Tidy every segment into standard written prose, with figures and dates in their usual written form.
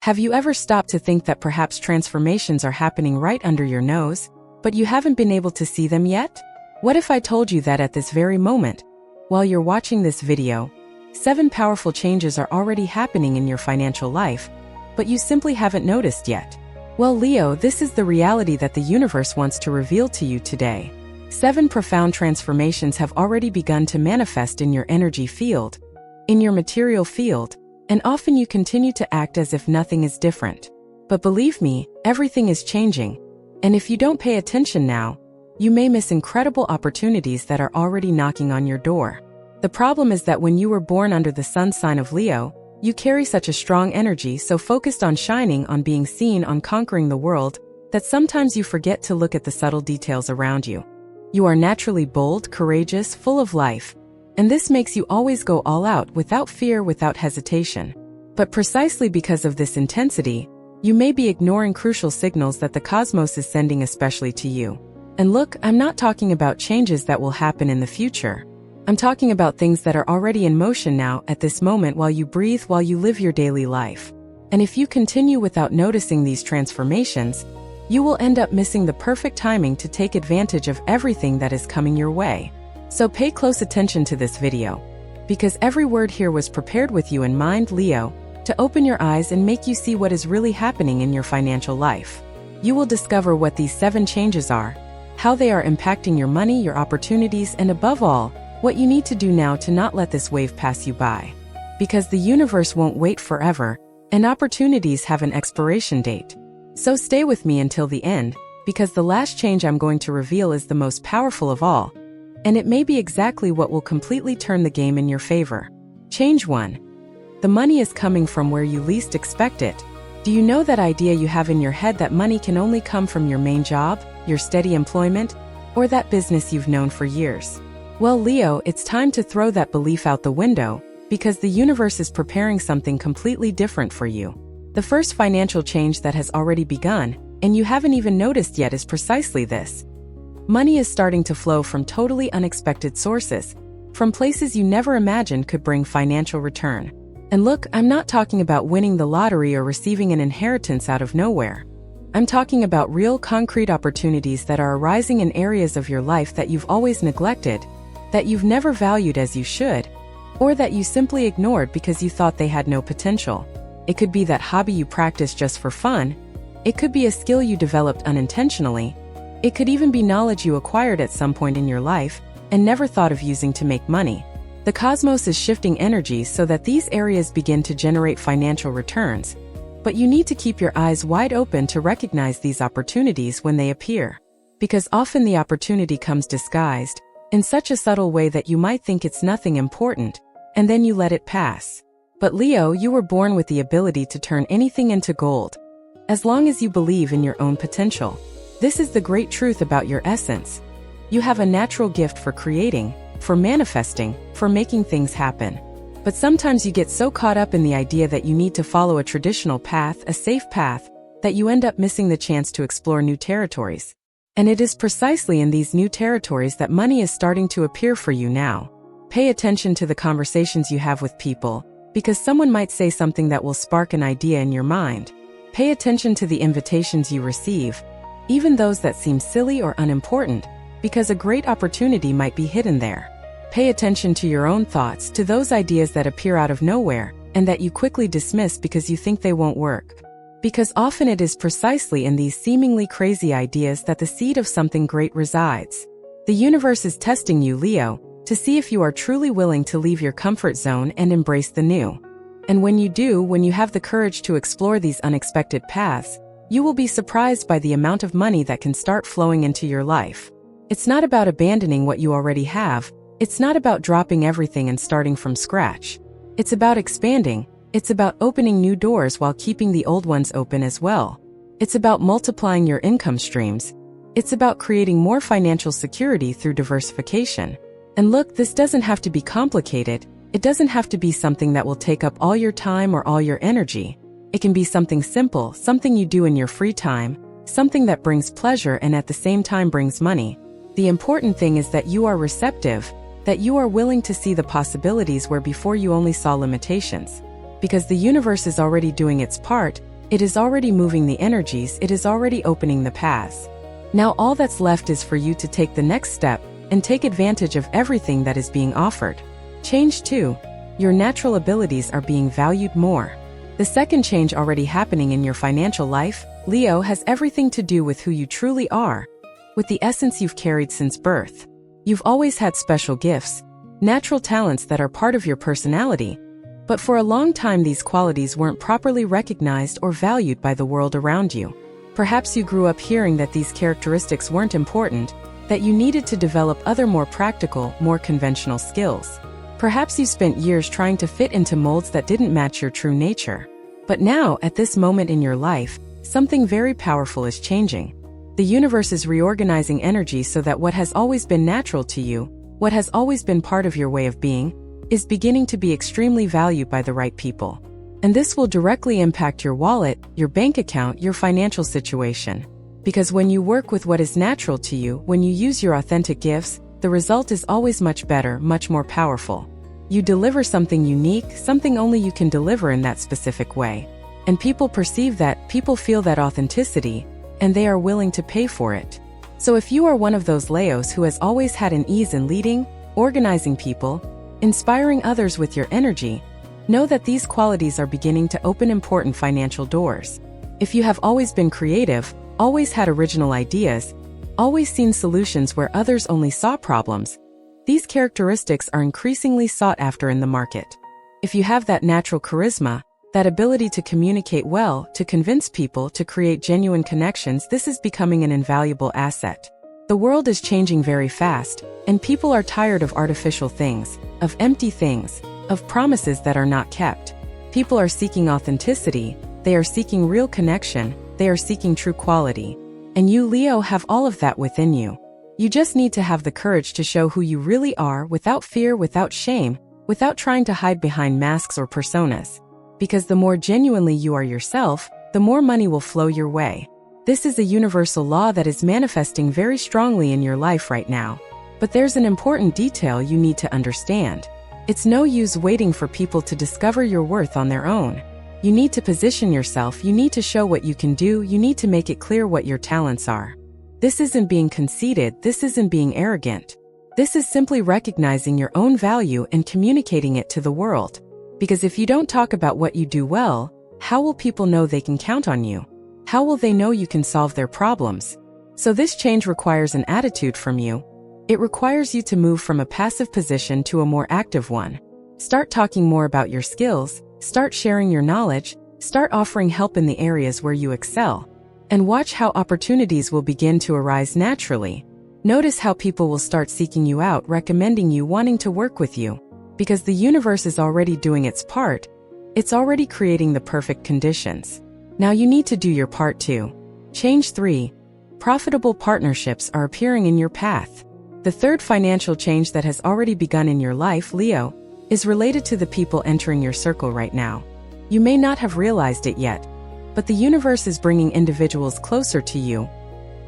Have you ever stopped to think that perhaps transformations are happening right under your nose, but you haven't been able to see them yet? What if I told you that at this very moment, while you're watching this video, 7 powerful changes are already happening in your financial life, but you simply haven't noticed yet? Well, Leo, this is the reality that the universe wants to reveal to you today. 7 profound transformations have already begun to manifest in your energy field, in your material field, and often you continue to act as if nothing is different. But believe me, everything is changing. And if you don't pay attention now, you may miss incredible opportunities that are already knocking on your door. The problem is that when you were born under the sun sign of Leo, you carry such a strong energy, so focused on shining, on being seen, on conquering the world, that sometimes you forget to look at the subtle details around you. You are naturally bold, courageous, full of life, and this makes you always go all out, without fear, without hesitation. But precisely because of this intensity, you may be ignoring crucial signals that the cosmos is sending especially to you. And look, I'm not talking about changes that will happen in the future. I'm talking about things that are already in motion now, at this moment, while you breathe, while you live your daily life. And if you continue without noticing these transformations, you will end up missing the perfect timing to take advantage of everything that is coming your way. So pay close attention to this video, because every word here was prepared with you in mind, Leo, to open your eyes and make you see what is really happening in your financial life. You will discover what these 7 changes are, how they are impacting your money, your opportunities, and above all, what you need to do now to not let this wave pass you by. Because the universe won't wait forever, and opportunities have an expiration date. So stay with me until the end, because the last change I'm going to reveal is the most powerful of all, and it may be exactly what will completely turn the game in your favor. Change 1. The money is coming from where you least expect it. Do you know that idea you have in your head that money can only come from your main job, your steady employment, or that business you've known for years? Well, Leo, it's time to throw that belief out the window, because the universe is preparing something completely different for you. The first financial change that has already begun, and you haven't even noticed yet, is precisely this. Money is starting to flow from totally unexpected sources, from places you never imagined could bring financial return. And look, I'm not talking about winning the lottery or receiving an inheritance out of nowhere. I'm talking about real, concrete opportunities that are arising in areas of your life that you've always neglected, that you've never valued as you should, or that you simply ignored because you thought they had no potential. It could be that hobby you practice just for fun. It could be a skill you developed unintentionally. It could even be knowledge you acquired at some point in your life and never thought of using to make money. The cosmos is shifting energies so that these areas begin to generate financial returns, but you need to keep your eyes wide open to recognize these opportunities when they appear. Because often the opportunity comes disguised, in such a subtle way that you might think it's nothing important, and then you let it pass. But Leo, you were born with the ability to turn anything into gold, as long as you believe in your own potential. This is the great truth about your essence. You have a natural gift for creating, for manifesting, for making things happen. But sometimes you get so caught up in the idea that you need to follow a traditional path, a safe path, that you end up missing the chance to explore new territories. And it is precisely in these new territories that money is starting to appear for you now. Pay attention to the conversations you have with people, because someone might say something that will spark an idea in your mind. Pay attention to the invitations you receive, even those that seem silly or unimportant, because a great opportunity might be hidden there. Pay attention to your own thoughts, to those ideas that appear out of nowhere, and that you quickly dismiss because you think they won't work. Because often it is precisely in these seemingly crazy ideas that the seed of something great resides. The universe is testing you, Leo, to see if you are truly willing to leave your comfort zone and embrace the new. And when you do, when you have the courage to explore these unexpected paths, you will be surprised by the amount of money that can start flowing into your life. It's not about abandoning what you already have. It's not about dropping everything and starting from scratch. It's about expanding. It's about opening new doors while keeping the old ones open as well. It's about multiplying your income streams. It's about creating more financial security through diversification. And look, this doesn't have to be complicated. It doesn't have to be something that will take up all your time or all your energy. It can be something simple, something you do in your free time, something that brings pleasure and at the same time brings money. The important thing is that you are receptive, that you are willing to see the possibilities where before you only saw limitations. Because the universe is already doing its part, It is already moving the energies, it is already opening the paths. Now all that's left is for you to take the next step and take advantage of everything that is being offered. Change 2. Your natural abilities are being valued more. The second change already happening in your financial life, Leo, has everything to do with who you truly are, with the essence you've carried since birth. You've always had special gifts, natural talents that are part of your personality, but for a long time these qualities weren't properly recognized or valued by the world around you. Perhaps you grew up hearing that these characteristics weren't important, that you needed to develop other more practical, more conventional skills. Perhaps you spent years trying to fit into molds that didn't match your true nature. But now, at this moment in your life, something very powerful is changing. The universe is reorganizing energy so that what has always been natural to you, what has always been part of your way of being, is beginning to be extremely valued by the right people. And this will directly impact your wallet, your bank account, your financial situation. Because when you work with what is natural to you, when you use your authentic gifts, the result is always much better, much more powerful. You deliver something unique, something only you can deliver in that specific way. And people perceive that, people feel that authenticity, and they are willing to pay for it. So if you are one of those Leos who has always had an ease in leading, organizing people, inspiring others with your energy, know that these qualities are beginning to open important financial doors. If you have always been creative, always had original ideas, always seen solutions where others only saw problems, these characteristics are increasingly sought after in the market. If you have that natural charisma, that ability to communicate well, to convince people, to create genuine connections, this is becoming an invaluable asset. The world is changing very fast, and people are tired of artificial things, of empty things, of promises that are not kept. People are seeking authenticity, they are seeking real connection, they are seeking true quality. And you, Leo, have all of that within you. You just need to have the courage to show who you really are without fear, without shame, without trying to hide behind masks or personas. Because the more genuinely you are yourself, the more money will flow your way. This is a universal law that is manifesting very strongly in your life right now. But there's an important detail you need to understand. It's no use waiting for people to discover your worth on their own. You need to position yourself, you need to show what you can do, you need to make it clear what your talents are. This isn't being conceited, this isn't being arrogant. This is simply recognizing your own value and communicating it to the world. Because if you don't talk about what you do well, how will people know they can count on you? How will they know you can solve their problems? So this change requires an attitude from you. It requires you to move from a passive position to a more active one. Start talking more about your skills, start sharing your knowledge, start offering help in the areas where you excel. And watch how opportunities will begin to arise naturally. Notice how people will start seeking you out, recommending you, wanting to work with you. Because the universe is already doing its part. It's already creating the perfect conditions. Now you need to do your part too. Change 3. Profitable partnerships are appearing in your path. The third financial change that has already begun in your life, Leo, is related to the people entering your circle right now. You may not have realized it yet, but the universe is bringing individuals closer to you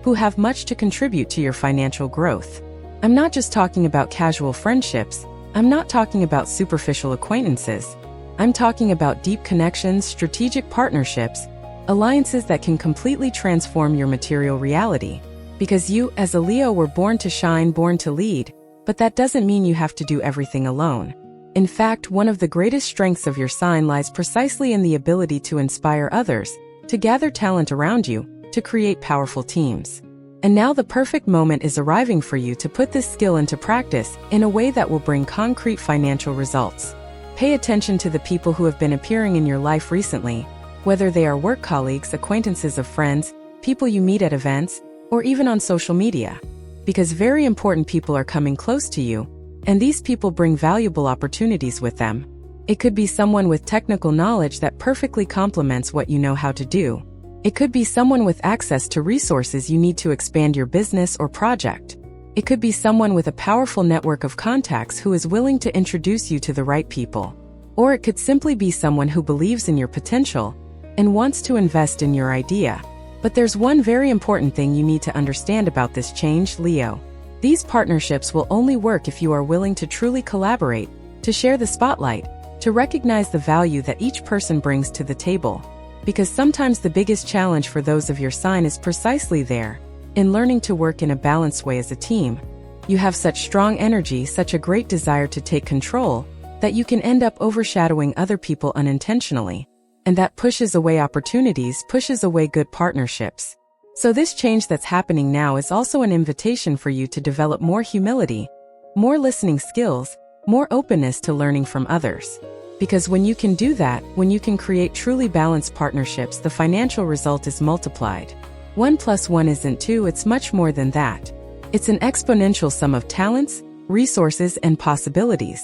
who have much to contribute to your financial growth. I'm not just talking about casual friendships. I'm not talking about superficial acquaintances. I'm talking about deep connections, strategic partnerships, alliances that can completely transform your material reality. Because you, as a Leo, were born to shine, born to lead, but that doesn't mean you have to do everything alone. In fact, one of the greatest strengths of your sign lies precisely in the ability to inspire others, to gather talent around you, to create powerful teams. And now the perfect moment is arriving for you to put this skill into practice in a way that will bring concrete financial results. Pay attention to the people who have been appearing in your life recently, whether they are work colleagues, acquaintances of friends, people you meet at events, or even on social media. Because very important people are coming close to you, and these people bring valuable opportunities with them. It could be someone with technical knowledge that perfectly complements what you know how to do. It could be someone with access to resources you need to expand your business or project. It could be someone with a powerful network of contacts who is willing to introduce you to the right people. Or it could simply be someone who believes in your potential and wants to invest in your idea. But there's one very important thing you need to understand about this change, Leo. These partnerships will only work if you are willing to truly collaborate, to share the spotlight, to recognize the value that each person brings to the table. Because sometimes the biggest challenge for those of your sign is precisely there, in learning to work in a balanced way as a team. You have such strong energy, such a great desire to take control, that you can end up overshadowing other people unintentionally. And that pushes away opportunities, pushes away good partnerships. So this change that's happening now is also an invitation for you to develop more humility, more listening skills, more openness to learning from others. Because when you can do that, when you can create truly balanced partnerships, the financial result is multiplied. 1 + 1 isn't 2, it's much more than that. It's an exponential sum of talents, resources, and possibilities.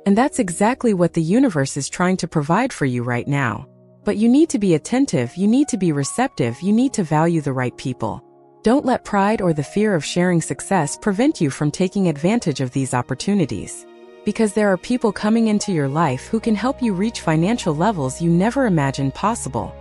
And that's exactly what the universe is trying to provide for you right now. But you need to be attentive, you need to be receptive, you need to value the right people. Don't let pride or the fear of sharing success prevent you from taking advantage of these opportunities. Because there are people coming into your life who can help you reach financial levels you never imagined possible.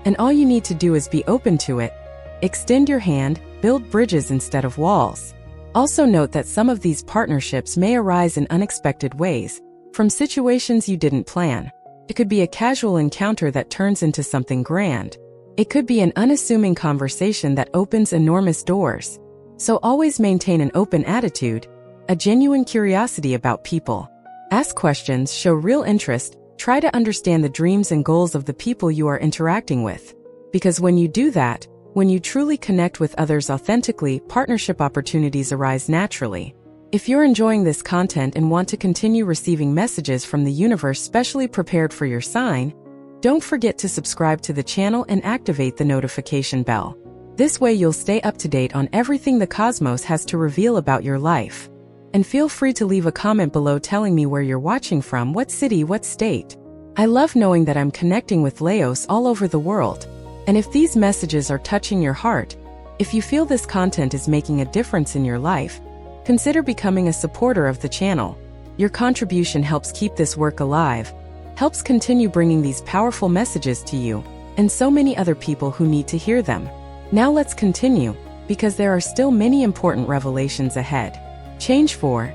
And all you need to do is be open to it. Extend your hand, build bridges instead of walls. Also note that some of these partnerships may arise in unexpected ways, from situations you didn't plan. It could be a casual encounter that turns into something grand. It could be an unassuming conversation that opens enormous doors. So always maintain an open attitude, a genuine curiosity about people. Ask questions, show real interest, try to understand the dreams and goals of the people you are interacting with. Because when you do that, when you truly connect with others authentically, partnership opportunities arise naturally. If you're enjoying this content and want to continue receiving messages from the universe specially prepared for your sign, don't forget to subscribe to the channel and activate the notification bell. This way you'll stay up to date on everything the cosmos has to reveal about your life. And feel free to leave a comment below telling me where you're watching from, what city, what state. I love knowing that I'm connecting with Leos all over the world. And if these messages are touching your heart, if you feel this content is making a difference in your life, consider becoming a supporter of the channel. Your contribution helps keep this work alive, helps continue bringing these powerful messages to you, and so many other people who need to hear them. Now let's continue, because there are still many important revelations ahead. Change 4.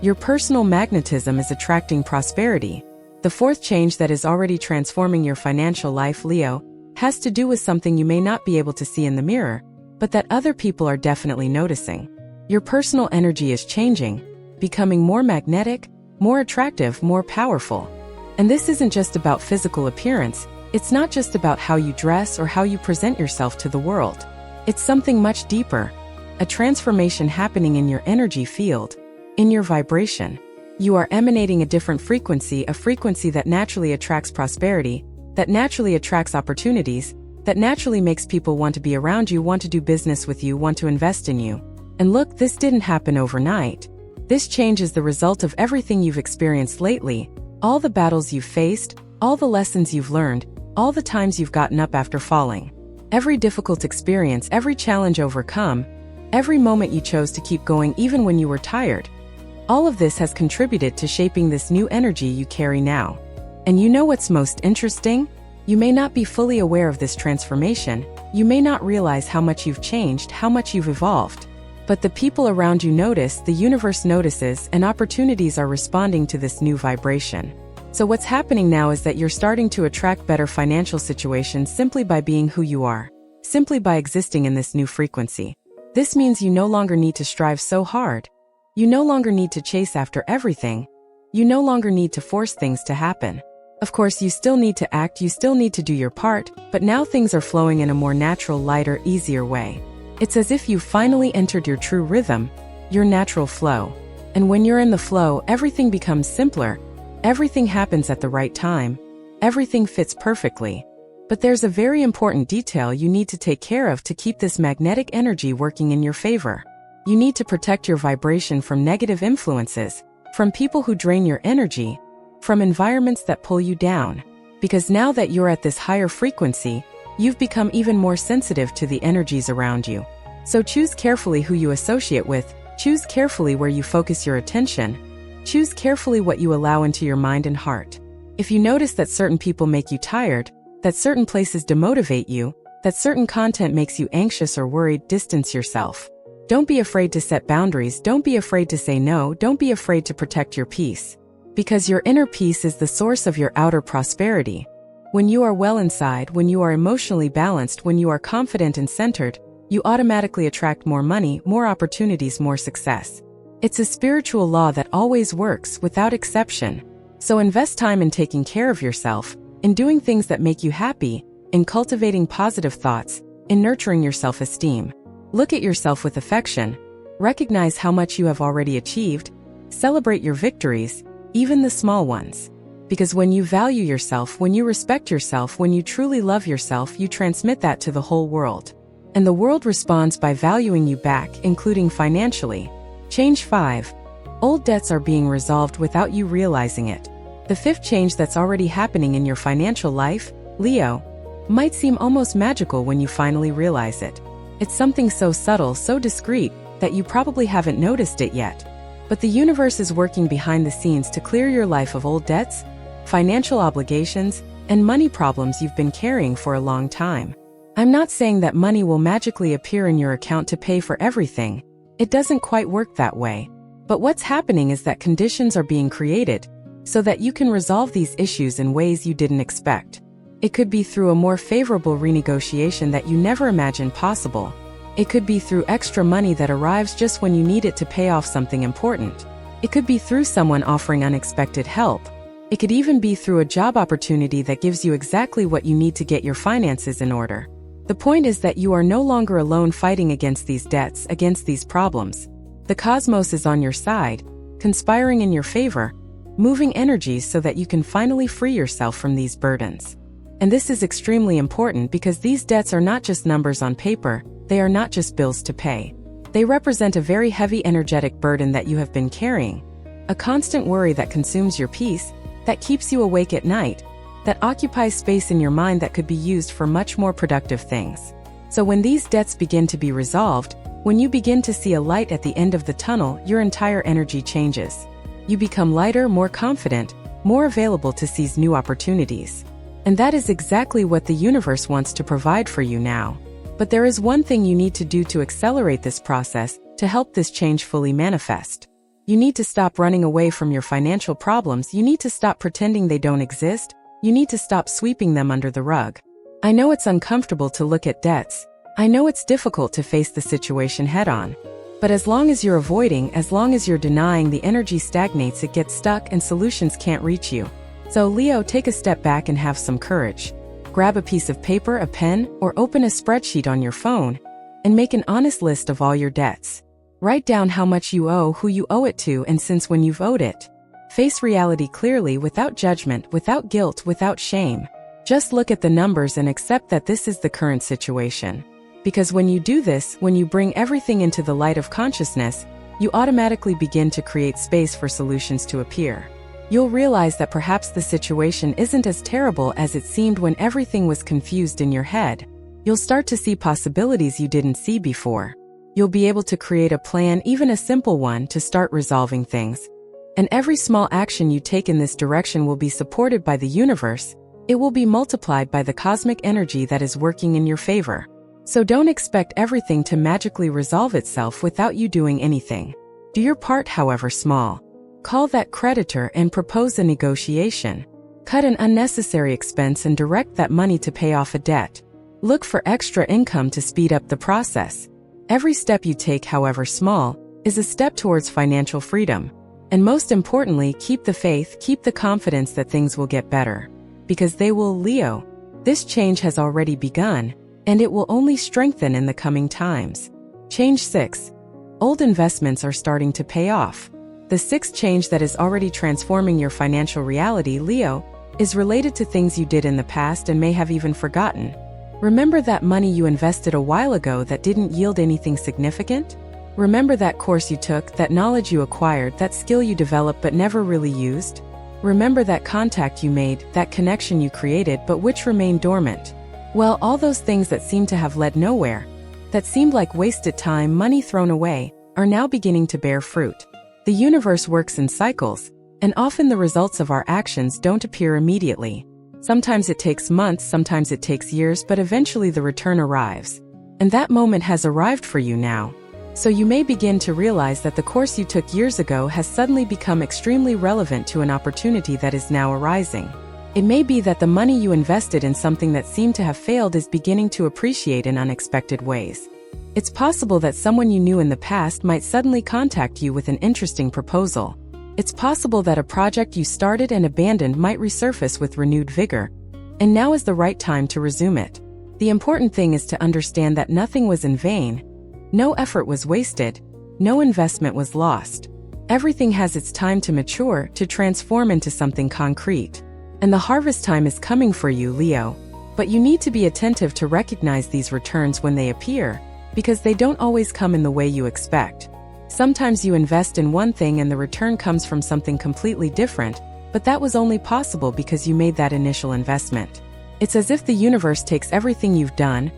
Your personal magnetism is attracting prosperity. The fourth change that is already transforming your financial life, Leo, has to do with something you may not be able to see in the mirror, but that other people are definitely noticing. Your personal energy is changing, becoming more magnetic, more attractive, more powerful. And this isn't just about physical appearance, it's not just about how you dress or how you present yourself to the world. It's something much deeper, a transformation happening in your energy field, in your vibration. You are emanating a different frequency, a frequency that naturally attracts prosperity, that naturally attracts opportunities, that naturally makes people want to be around you, want to do business with you, want to invest in you. And look, this didn't happen overnight. This change is the result of everything you've experienced lately, all the battles you've faced, all the lessons you've learned, all the times you've gotten up after falling. Every difficult experience, every challenge overcome, every moment you chose to keep going even when you were tired. All of this has contributed to shaping this new energy you carry now. And you know what's most interesting? You may not be fully aware of this transformation, you may not realize how much you've changed, how much you've evolved. But the people around you notice, the universe notices, and opportunities are responding to this new vibration. So what's happening now is that you're starting to attract better financial situations simply by being who you are, simply by existing in this new frequency. This means you no longer need to strive so hard. You no longer need to chase after everything. You no longer need to force things to happen. Of course, you still need to act, you still need to do your part, but now things are flowing in a more natural, lighter, easier way. It's as if you've finally entered your true rhythm, your natural flow. And when you're in the flow, everything becomes simpler, everything happens at the right time, everything fits perfectly. But there's a very important detail you need to take care of to keep this magnetic energy working in your favor. You need to protect your vibration from negative influences, from people who drain your energy, from environments that pull you down. Because now that you're at this higher frequency, you've become even more sensitive to the energies around you. So choose carefully who you associate with, choose carefully where you focus your attention, choose carefully what you allow into your mind and heart. If you notice that certain people make you tired, that certain places demotivate you, that certain content makes you anxious or worried, distance yourself. Don't be afraid to set boundaries, don't be afraid to say no, don't be afraid to protect your peace. Because your inner peace is the source of your outer prosperity. When you are well inside, when you are emotionally balanced, when you are confident and centered, you automatically attract more money, more opportunities, more success. It's a spiritual law that always works, without exception. So invest time in taking care of yourself, in doing things that make you happy, in cultivating positive thoughts, in nurturing your self-esteem. Look at yourself with affection. Recognize how much you have already achieved. Celebrate your victories, even the small ones. Because when you value yourself, when you respect yourself, when you truly love yourself, you transmit that to the whole world. And the world responds by valuing you back, including financially. Change 5. Old debts are being resolved without you realizing it. The 5th change that's already happening in your financial life, Leo, might seem almost magical when you finally realize it. It's something so subtle, so discreet, that you probably haven't noticed it yet. But the universe is working behind the scenes to clear your life of old debts, financial obligations, and money problems you've been carrying for a long time. I'm not saying that money will magically appear in your account to pay for everything. It doesn't quite work that way. But what's happening is that conditions are being created so that you can resolve these issues in ways you didn't expect. It could be through a more favorable renegotiation that you never imagined possible. It could be through extra money that arrives just when you need it to pay off something important. It could be through someone offering unexpected help. It could even be through a job opportunity that gives you exactly what you need to get your finances in order. The point is that you are no longer alone fighting against these debts, against these problems. The cosmos is on your side, conspiring in your favor, moving energies so that you can finally free yourself from these burdens. And this is extremely important because these debts are not just numbers on paper, they are not just bills to pay. They represent a very heavy energetic burden that you have been carrying, a constant worry that consumes your peace, that keeps you awake at night, that occupies space in your mind that could be used for much more productive things. So when these debts begin to be resolved, when you begin to see a light at the end of the tunnel, your entire energy changes. You become lighter, more confident, more available to seize new opportunities. And that is exactly what the universe wants to provide for you now. But there is one thing you need to do to accelerate this process, to help this change fully manifest. You need to stop running away from your financial problems. You need to stop pretending they don't exist. You need to stop sweeping them under the rug. I know it's uncomfortable to look at debts. I know it's difficult to face the situation head-on. But as long as you're avoiding, as long as you're denying, the energy stagnates, it gets stuck, and solutions can't reach you. So Leo, take a step back and have some courage. Grab a piece of paper, a pen, or open a spreadsheet on your phone, and make an honest list of all your debts. Write down how much you owe, who you owe it to, and since when you've owed it. Face reality clearly, without judgment, without guilt, without shame. Just look at the numbers and accept that this is the current situation. Because when you do this, when you bring everything into the light of consciousness, you automatically begin to create space for solutions to appear. You'll realize that perhaps the situation isn't as terrible as it seemed when everything was confused in your head. You'll start to see possibilities you didn't see before. You'll be able to create a plan, even a simple one, to start resolving things. And every small action you take in this direction will be supported by the universe. It will be multiplied by the cosmic energy that is working in your favor. So don't expect everything to magically resolve itself without you doing anything. Do your part, however small. Call that creditor and propose a negotiation. Cut an unnecessary expense and direct that money to pay off a debt. Look for extra income to speed up the process. Every step you take, however small, is a step towards financial freedom. And most importantly, keep the faith, keep the confidence that things will get better. Because they will, Leo. This change has already begun, and it will only strengthen in the coming times. Change 6. Old investments are starting to pay off. The 6th change that is already transforming your financial reality, Leo, is related to things you did in the past and may have even forgotten. Remember that money you invested a while ago that didn't yield anything significant? Remember that course you took, that knowledge you acquired, that skill you developed but never really used? Remember that contact you made, that connection you created but which remained dormant? Well, all those things that seemed to have led nowhere, that seemed like wasted time, money thrown away, are now beginning to bear fruit. The universe works in cycles, and often the results of our actions don't appear immediately. Sometimes it takes months, sometimes it takes years, but eventually the return arrives. And that moment has arrived for you now. So you may begin to realize that the course you took years ago has suddenly become extremely relevant to an opportunity that is now arising. It may be that the money you invested in something that seemed to have failed is beginning to appreciate in unexpected ways. It's possible that someone you knew in the past might suddenly contact you with an interesting proposal. It's possible that a project you started and abandoned might resurface with renewed vigor, and now is the right time to resume it. The important thing is to understand that nothing was in vain. No effort was wasted. No investment was lost. Everything has its time to mature, to transform into something concrete. And the harvest time is coming for you, Leo. But you need to be attentive to recognize these returns when they appear, because they don't always come in the way you expect. Sometimes you invest in one thing and the return comes from something completely different, but that was only possible because you made that initial investment. It's as if the universe takes everything you've done,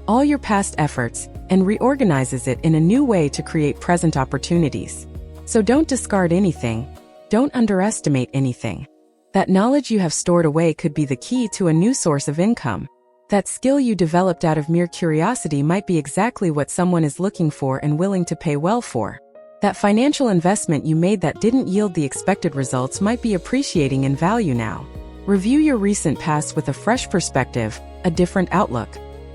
all your past efforts, and reorganizes it in a new way to create present opportunities. So don't discard anything. Don't underestimate anything. That knowledge you have stored away could be the key to a new source of income. That skill you developed out of mere curiosity might be exactly what someone is looking for and willing to pay well for. That financial investment you made that didn't yield the expected results might be appreciating in value now. Review your recent past with a fresh perspective, a different outlook.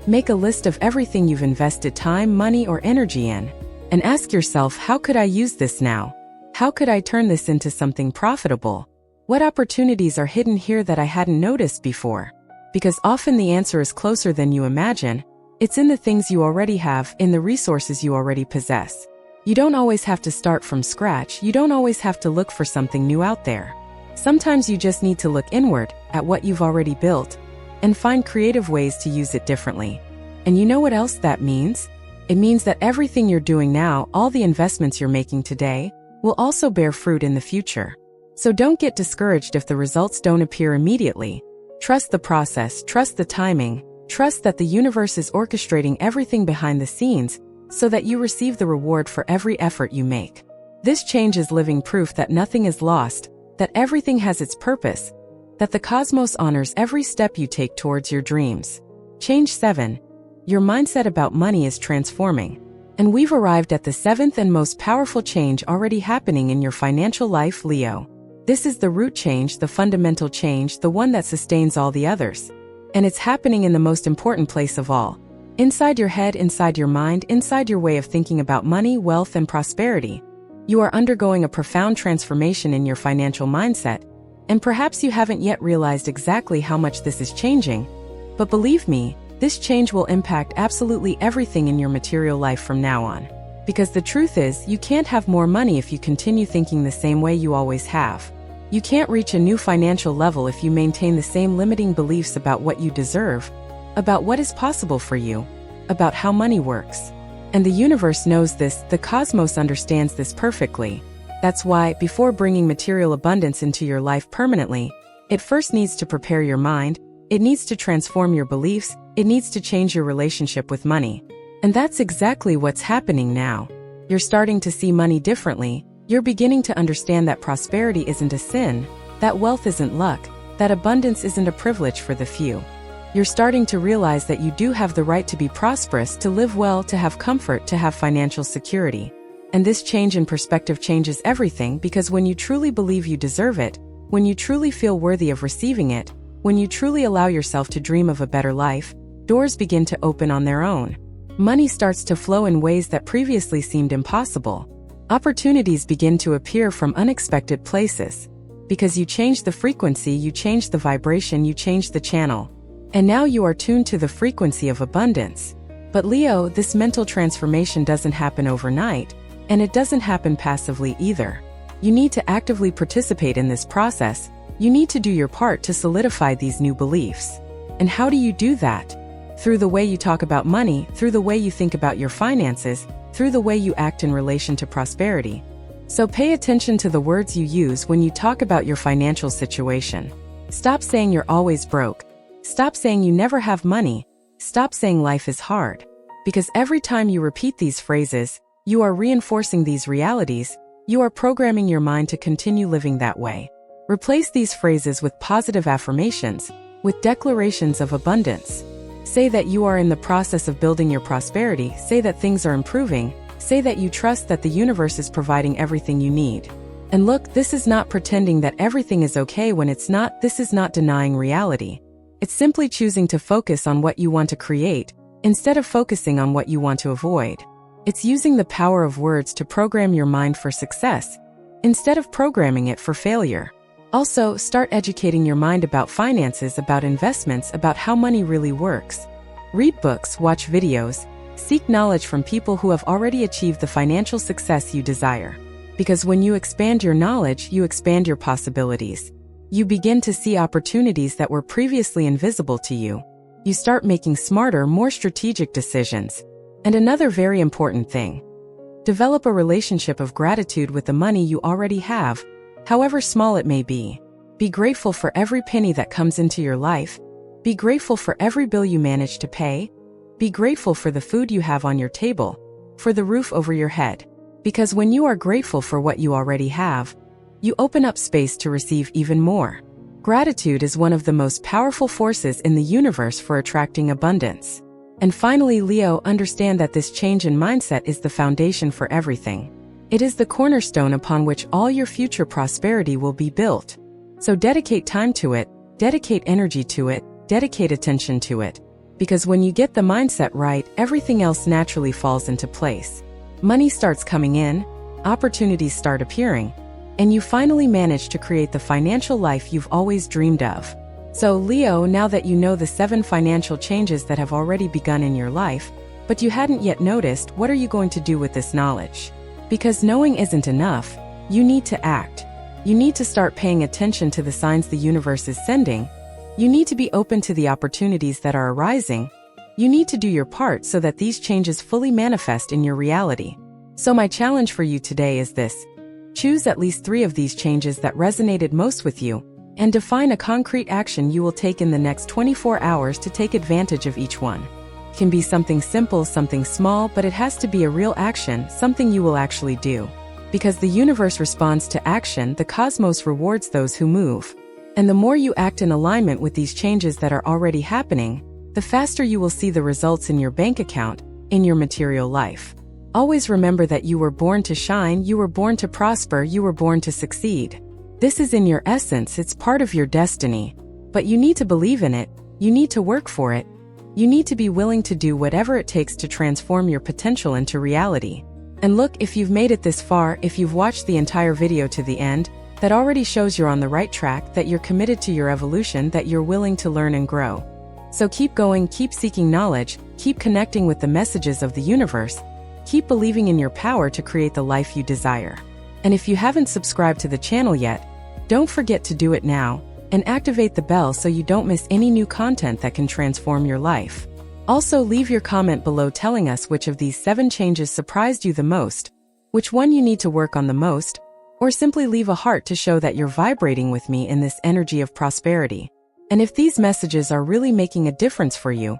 Make a list of everything you've invested time, money, or energy in, and ask yourself, how could I use this now? How could I turn this into something profitable? What opportunities are hidden here that I hadn't noticed before? Because often the answer is closer than you imagine. It's in the things you already have, in the resources you already possess. You don't always have to start from scratch. You don't always have to look for something new out there. Sometimes you just need to look inward at what you've already built and find creative ways to use it differently. And you know what else that means? It means that everything you're doing now, all the investments you're making today, will also bear fruit in the future. So don't get discouraged if the results don't appear immediately. Trust the process, trust the timing, trust that the universe is orchestrating everything behind the scenes so that you receive the reward for every effort you make. This change is living proof that nothing is lost, that everything has its purpose, that the cosmos honors every step you take towards your dreams. Change 7. Your mindset about money is transforming. And we've arrived at the 7th and most powerful change already happening in your financial life, Leo. This is the root change, the fundamental change, the one that sustains all the others. And it's happening in the most important place of all. Inside your head, inside your mind, inside your way of thinking about money, wealth, and prosperity. You are undergoing a profound transformation in your financial mindset, and perhaps you haven't yet realized exactly how much this is changing. But believe me, this change will impact absolutely everything in your material life from now on. Because the truth is, you can't have more money if you continue thinking the same way you always have. You can't reach a new financial level if you maintain the same limiting beliefs about what you deserve, about what is possible for you, about how money works. And the universe knows this, the cosmos understands this perfectly. That's why, before bringing material abundance into your life permanently, it first needs to prepare your mind, it needs to transform your beliefs, it needs to change your relationship with money. And that's exactly what's happening now. You're starting to see money differently. You're beginning to understand that prosperity isn't a sin, that wealth isn't luck, that abundance isn't a privilege for the few. You're starting to realize that you do have the right to be prosperous, to live well, to have comfort, to have financial security. And this change in perspective changes everything, because when you truly believe you deserve it, when you truly feel worthy of receiving it, when you truly allow yourself to dream of a better life, doors begin to open on their own. Money starts to flow in ways that previously seemed impossible. Opportunities begin to appear from unexpected places. Because you change the frequency, you change the vibration, you change the channel. And now you are tuned to the frequency of abundance. But Leo, this mental transformation doesn't happen overnight, and it doesn't happen passively either. You need to actively participate in this process. You need to do your part to solidify these new beliefs. And how do you do that? Through the way you talk about money, through the way you think about your finances, through the way you act in relation to prosperity. So pay attention to the words you use when you talk about your financial situation. Stop saying you're always broke. Stop saying you never have money. Stop saying life is hard. Because every time you repeat these phrases, you are reinforcing these realities. You are programming your mind to continue living that way. Replace these phrases with positive affirmations, with declarations of abundance. Say that you are in the process of building your prosperity. Say that things are improving. Say that you trust that the universe is providing everything you need. And look, this is not pretending that everything is okay when it's not. This is not denying reality. It's simply choosing to focus on what you want to create, instead of focusing on what you want to avoid. It's using the power of words to program your mind for success, instead of programming it for failure. Also, start educating your mind about finances, about investments, about how money really works. Read books, watch videos, seek knowledge from people who have already achieved the financial success you desire. Because when you expand your knowledge, you expand your possibilities. You begin to see opportunities that were previously invisible to you. You start making smarter, more strategic decisions. And another very important thing: develop a relationship of gratitude with the money you already have, however small it may be. Be grateful for every penny that comes into your life. Be grateful for every bill you manage to pay. Be grateful for the food you have on your table, for the roof over your head. Because when you are grateful for what you already have, you open up space to receive even more. Gratitude is one of the most powerful forces in the universe for attracting abundance. And finally, Leo, understand that this change in mindset is the foundation for everything. It is the cornerstone upon which all your future prosperity will be built. So dedicate time to it, dedicate energy to it, dedicate attention to it. Because when you get the mindset right, everything else naturally falls into place. Money starts coming in, opportunities start appearing, and you finally manage to create the financial life you've always dreamed of. So Leo, now that you know the 7 financial changes that have already begun in your life, but you hadn't yet noticed, what are you going to do with this knowledge? Because knowing isn't enough. You need to act. You need to start paying attention to the signs the universe is sending. You need to be open to the opportunities that are arising. You need to do your part so that these changes fully manifest in your reality. So my challenge for you today is this: choose at least 3 of these changes that resonated most with you, and define a concrete action you will take in the next 24 hours to take advantage of each one. It can be something simple, something small, but it has to be a real action, something you will actually do. Because the universe responds to action, the cosmos rewards those who move. And the more you act in alignment with these changes that are already happening, the faster you will see the results in your bank account, in your material life. Always remember that you were born to shine, you were born to prosper, you were born to succeed. This is in your essence, it's part of your destiny. But you need to believe in it, you need to work for it, you need to be willing to do whatever it takes to transform your potential into reality. And look, if you've made it this far, if you've watched the entire video to the end, that already shows you're on the right track, that you're committed to your evolution, that you're willing to learn and grow. So keep going, keep seeking knowledge, keep connecting with the messages of the universe, keep believing in your power to create the life you desire. And if you haven't subscribed to the channel yet, don't forget to do it now, and activate the bell so you don't miss any new content that can transform your life. Also, leave your comment below telling us which of these 7 changes surprised you the most, which one you need to work on the most, or simply leave a heart to show that you're vibrating with me in this energy of prosperity. And if these messages are really making a difference for you,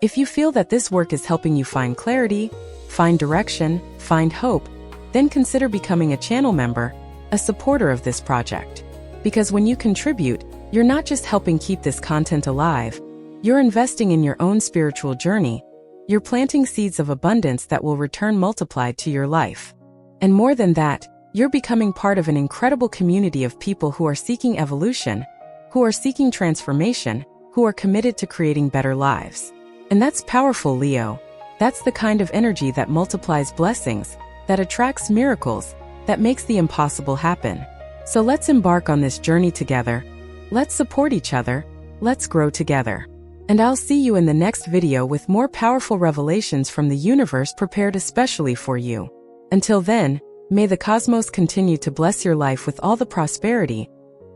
if you feel that this work is helping you find clarity, find direction, find hope, then consider becoming a channel member, a supporter of this project. Because when you contribute, you're not just helping keep this content alive, you're investing in your own spiritual journey. You're planting seeds of abundance that will return multiplied to your life. And more than that, you're becoming part of an incredible community of people who are seeking evolution, who are seeking transformation, who are committed to creating better lives. And that's powerful, Leo. That's the kind of energy that multiplies blessings, that attracts miracles, that makes the impossible happen. So let's embark on this journey together. Let's support each other. Let's grow together. And I'll see you in the next video with more powerful revelations from the universe prepared especially for you. Until then, may the cosmos continue to bless your life with all the prosperity,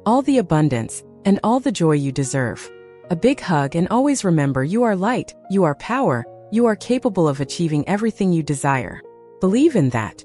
all the abundance, and all the joy you deserve. A big hug, and always remember, you are light, you are power, you are capable of achieving everything you desire. Believe in that.